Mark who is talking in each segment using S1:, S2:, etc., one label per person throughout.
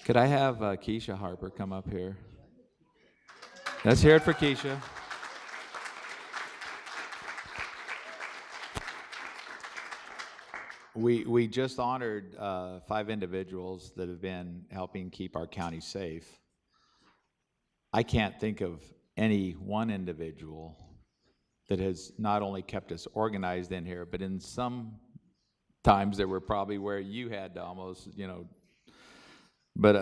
S1: Could I have Kecia Harper come up here? Let's hear it for Kecia. We just honored 5 individuals that have been helping keep our county safe. I can't think of any one individual that has not only kept us organized in here, but in some times there were probably where you had to almost, But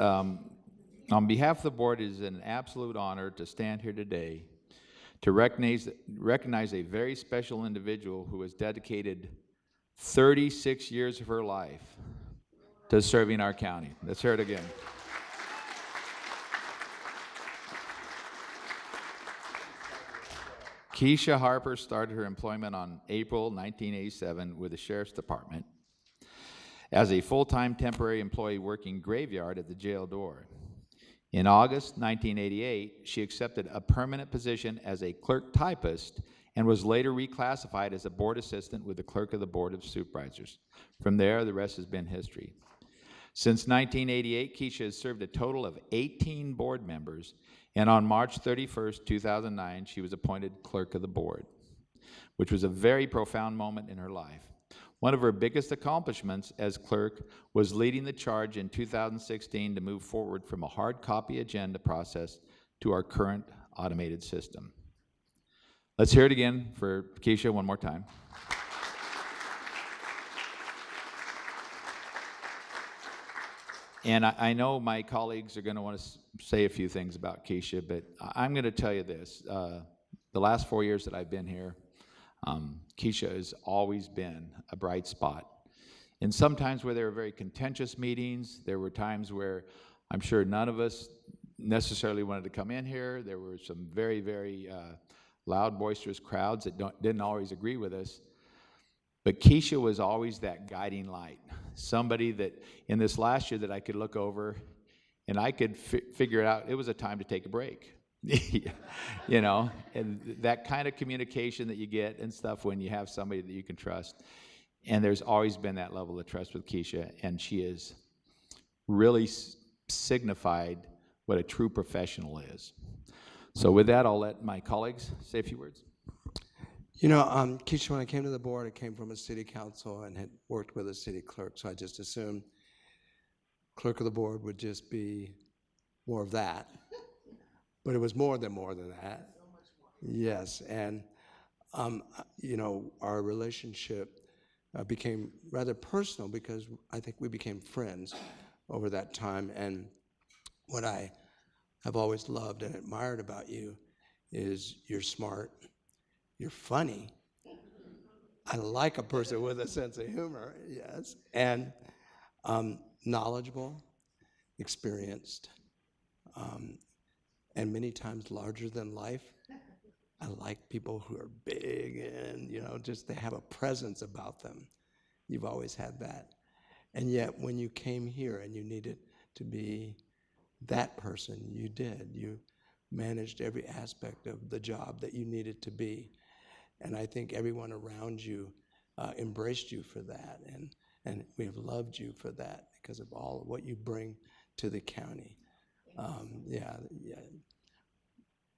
S1: on behalf of the board, it is an absolute honor to stand here today to recognize a very special individual who has dedicated 36 years of her life to serving our county. Let's hear it again. Kecia Harper started her employment on April 1987 with the Sheriff's Department as a full-time temporary employee working graveyard at the jail door. In August 1988, she accepted a permanent position as a clerk typist and was later reclassified as a board assistant with the clerk of the Board of Supervisors. From there, the rest has been history. Since 1988, Kecia has served a total of 18 board members, and on March 31st, 2009, she was appointed clerk of the board, which was a very profound moment in her life. One of her biggest accomplishments as clerk was leading the charge in 2016 to move forward from a hard copy agenda process to our current automated system. Let's hear it again for Kecia one more time. And I know my colleagues are going to want to say a few things about Kecia, but I'm going to tell you this. The last 4 years that I've been here, Kecia has always been a bright spot. And sometimes where there were very contentious meetings, there were times where I'm sure none of us necessarily wanted to come in here. There were some very, very loud, boisterous crowds that didn't always agree with us. But Kecia was always that guiding light. Somebody that in this last year that I could look over and I could figure it out, it was a time to take a break. And that kind of communication that you get and stuff when you have somebody that you can trust. And there's always been that level of trust with Kecia, and she has really signified what a true professional is. So with that, I'll let my colleagues say a few words.
S2: Kecia, when I came to the board, I came from a city council and had worked with a city clerk, so I just assumed clerk of the board would just be more of that. But it was more than that. So much more. Yes, and our relationship became rather personal because I think we became friends over that time. And what I have always loved and admired about you is you're smart, you're funny. I like a person with a sense of humor, yes, and knowledgeable, experienced. And many times larger than life. I like people who are big and, just they have a presence about them. You've always had that. And yet when you came here and you needed to be that person, you did. You managed every aspect of the job that you needed to be. And I think everyone around you embraced you for that. And we have loved you for that because of all of what you bring to the county. Yeah.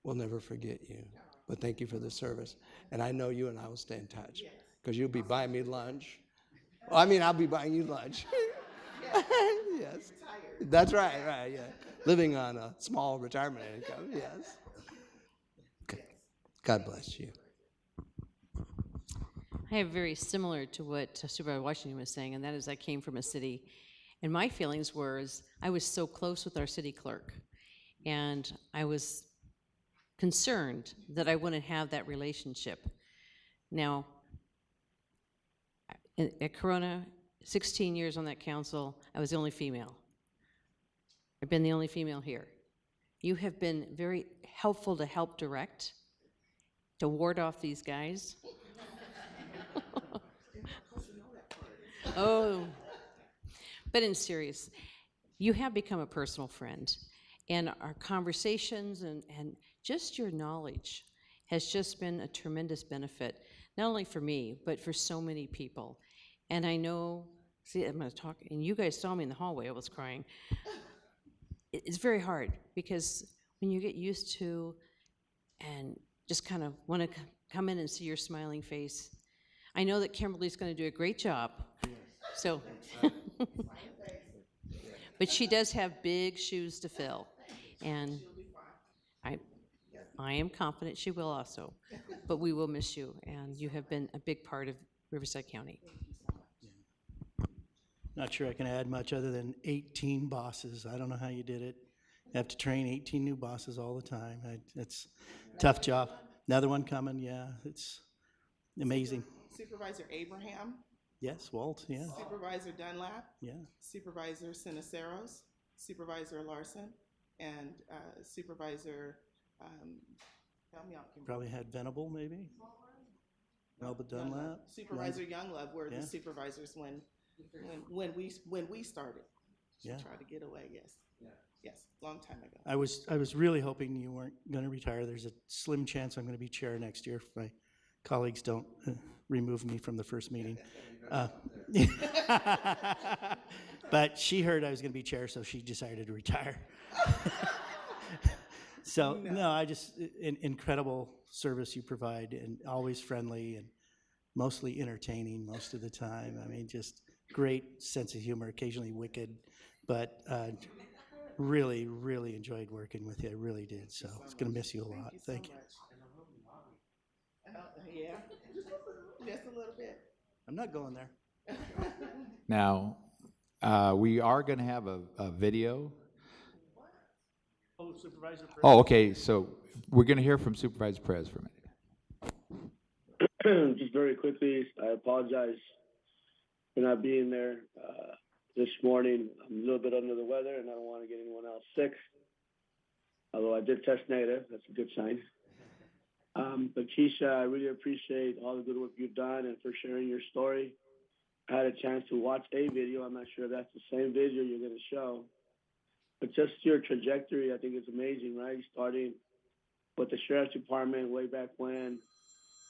S2: We'll never forget you. But thank you for the service. And I know you and I will stay in touch because you'll be buying me lunch. Well, I'll be buying you lunch. Yes. That's right, yeah. Living on a small retirement income, yes. Okay. God bless you.
S3: I have very similar to what Supervisor Washington was saying, and that is I came from a city, and my feelings were I was so close with our city clerk, and I was concerned that I wouldn't have that relationship. Now, at Corona, 16 years on that council, I was the only female. I've been the only female here. You have been very helpful to help direct, to ward off these guys. Oh, but in serious, you have become a personal friend, and our conversations and just your knowledge has just been a tremendous benefit, not only for me, but for so many people. And I know, see, I'm going to talk, and you guys saw me in the hallway, I was crying. It's very hard because when you get used to and just kind of want to come in and see your smiling face, I know that Kimberly's going to do a great job. So, but she does have big shoes to fill, and I, I am confident she will also. But we will miss you, and you have been a big part of Riverside County.
S4: Not sure I can add much other than 18 bosses. I don't know how you did it. You have to train 18 new bosses all the time. It's a tough job. Another one coming, yeah. It's amazing.
S5: Supervisor Abraham,
S4: Yes, Walt, yeah,
S5: Supervisor Dunlap,
S4: yeah.
S5: Supervisor Siniceros, Supervisor Larson, and Supervisor, help me out, Kimberly.
S4: Probably had Venable, maybe? Melba Dunlap?
S5: Supervisor Younglove were
S4: Yeah.
S5: the supervisors when we started. She
S4: Yeah.
S5: tried to get away, yes. Yes, long time ago.
S4: I was really hoping you weren't going to retire. There's a slim chance I'm going to be chair next year if my colleagues don't remove me from the first meeting. But she heard I was going to be chair, so she decided to retire. So, no, I just, incredible service you provide, and always friendly and mostly entertaining most of the time. I mean, just great sense of humor, occasionally wicked, but really, really enjoyed working with you. I really did. So it's going to miss you a lot. Thank you.
S5: Yeah, just a little bit.
S4: I'm not going there.
S1: Now, we are going to have a video.
S4: Oh, Supervisor.
S1: Oh, okay, so we're going to hear from Supervisor Perez for a minute.
S6: Just very quickly, I apologize for not being there this morning. I'm a little bit under the weather, and I don't want to get anyone else sick. Although I did test negative, that's a good sign. But Kecia, I really appreciate all the good work you've done and for sharing your story. I had a chance to watch a video. I'm not sure if that's the same video you're going to show. But just your trajectory, I think is amazing, right? Starting with the Sheriff's Department way back when,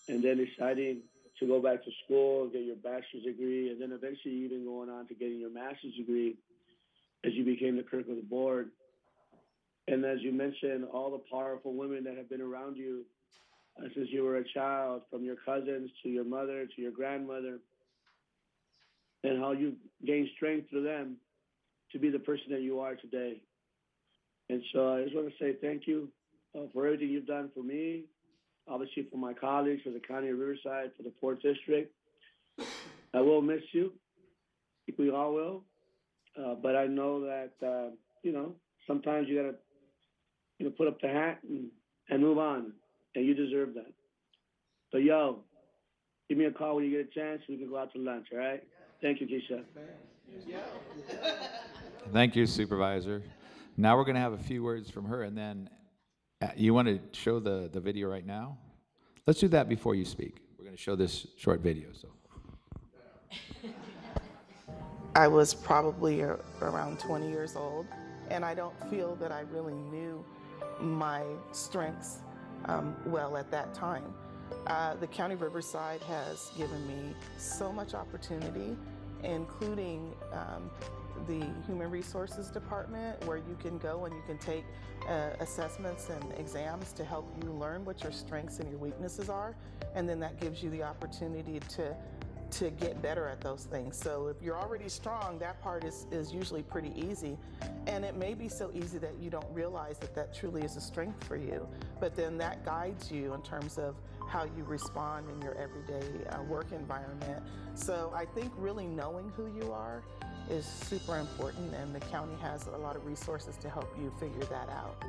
S6: and then deciding to go back to school, get your bachelor's degree, and then eventually even going on to getting your master's degree as you became the clerk of the board. And as you mentioned, all the powerful women that have been around you since you were a child, from your cousins to your mother to your grandmother, and how you gained strength through them to be the person that you are today. And so I just want to say thank you for everything you've done for me, obviously for my colleagues, for the County of Riverside, for the 4th District. I will miss you. I think we all will. But I know that, sometimes you got to, put up the hat and move on. And you deserve that. So, give me a call when you get a chance. We can go out to lunch, all right? Thank you, Kecia.
S1: Thank you, Supervisor. Now we're going to have a few words from her, and then you want to show the video right now? Let's do that before you speak. We're going to show this short video. So.
S7: I was probably around 20 years old, and I don't feel that I really knew my strengths well at that time. The County of Riverside has given me so much opportunity, including the Human Resources Department, where you can go and you can take assessments and exams to help you learn what your strengths and your weaknesses are, and then that gives you the opportunity to get better at those things. So if you're already strong, that part is usually pretty easy. And it may be so easy that you don't realize that that truly is a strength for you. But then that guides you in terms of how you respond in your everyday work environment. So I think really knowing who you are is super important, and the county has a lot of resources to help you figure that out.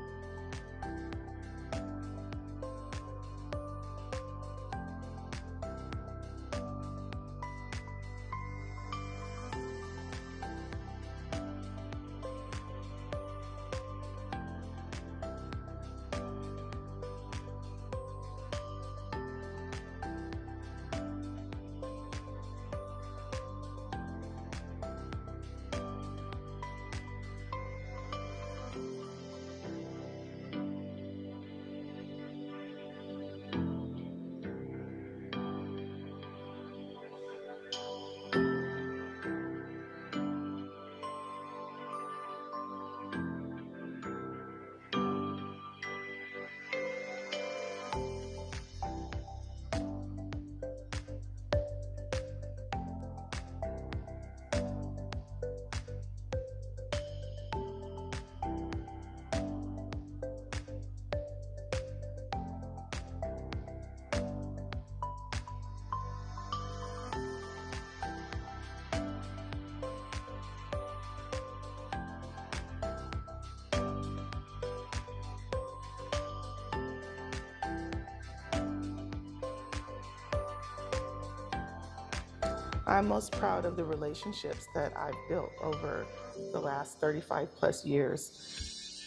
S7: I'm most proud of the relationships that I've built over the last 35 plus years.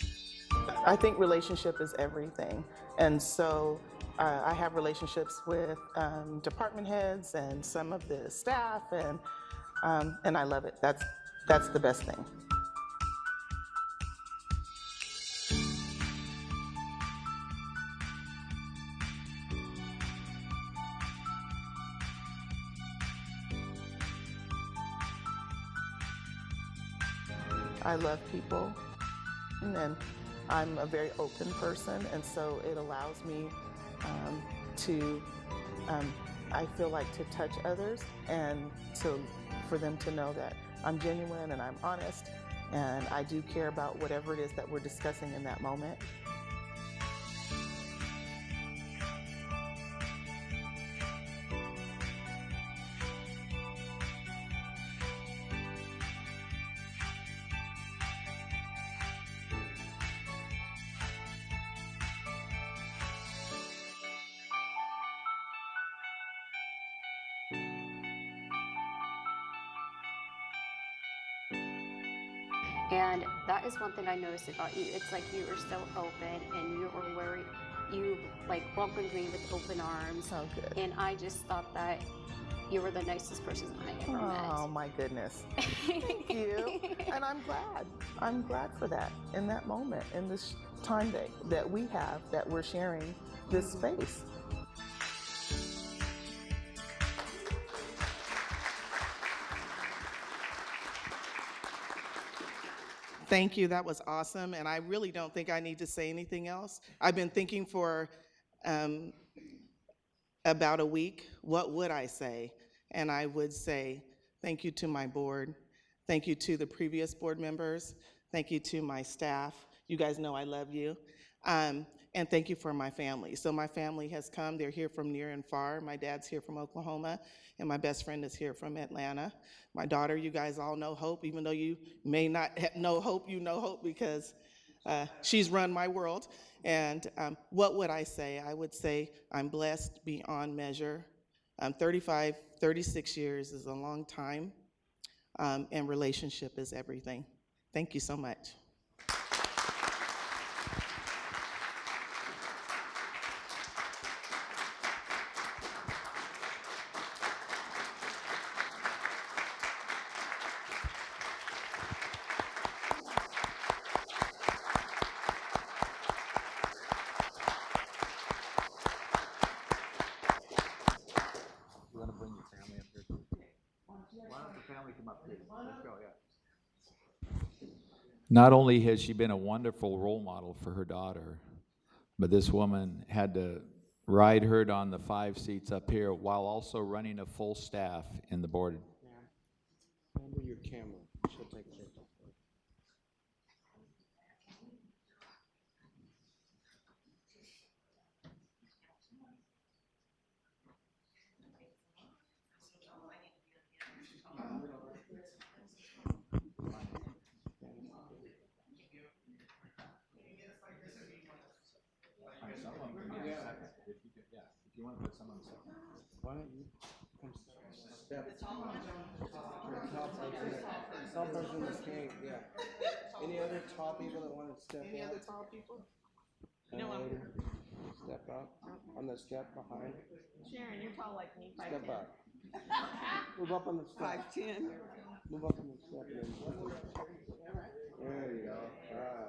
S7: I think relationship is everything. And so I have relationships with department heads and some of the staff, and I love it. That's the best thing. I love people, and I'm a very open person, and so it allows me to, I feel like, to touch others and for them to know that I'm genuine and I'm honest, and I do care about whatever it is that we're discussing in that moment.
S8: And that is one thing I noticed about you. It's like you were so open and you like welcomed me with open arms.
S7: Oh, good.
S8: And I just thought that you were the nicest person I ever met.
S7: Oh, my goodness. Thank you. And I'm glad. I'm glad for that in that moment, in this time that we have, that we're sharing this space. Thank you. That was awesome. And I really don't think I need to say anything else. I've been thinking for about a week, what would I say? And I would say, thank you to my board. Thank you to the previous board members. Thank you to my staff. You guys know I love you. And thank you for my family. So my family has come. They're here from near and far. My dad's here from Oklahoma, and my best friend is here from Atlanta. My daughter, you guys all know Hope, even though you may not know Hope, you know Hope because she's run my world. And what would I say? I would say I'm blessed beyond measure. 36 years is a long time, and relationship is everything. Thank you so much.
S1: You want to bring your family up here too? Why don't the family come up here? Let's go, yeah. Not only has she been a wonderful role model for her daughter, but this woman had to ride herd on the 5 seats up here while also running a full staff in the board.
S2: Handle your camera. She'll take care of it.
S1: Some of them can be on second. If you want to put some on second.
S2: Why don't you come step? Tall person that can't, yeah. Any other tall people that want to step up? Any other tall people? No, step up on the step behind.
S9: Sharon, you're tall like me.
S2: Step up. Move up on the step.
S9: 5'10".
S2: Move up on the step. And then there you go. All right.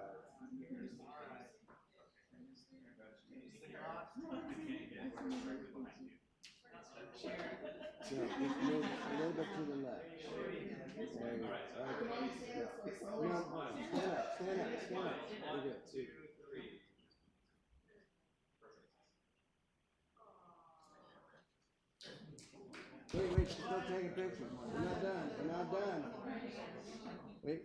S2: Yeah, just move a little bit to the left. There you go. Right. Yeah. No, hold on. Stand up. Stand up. Stand up. You're good. Wait, she's still taking pictures. We're not done. We're not done. Wait.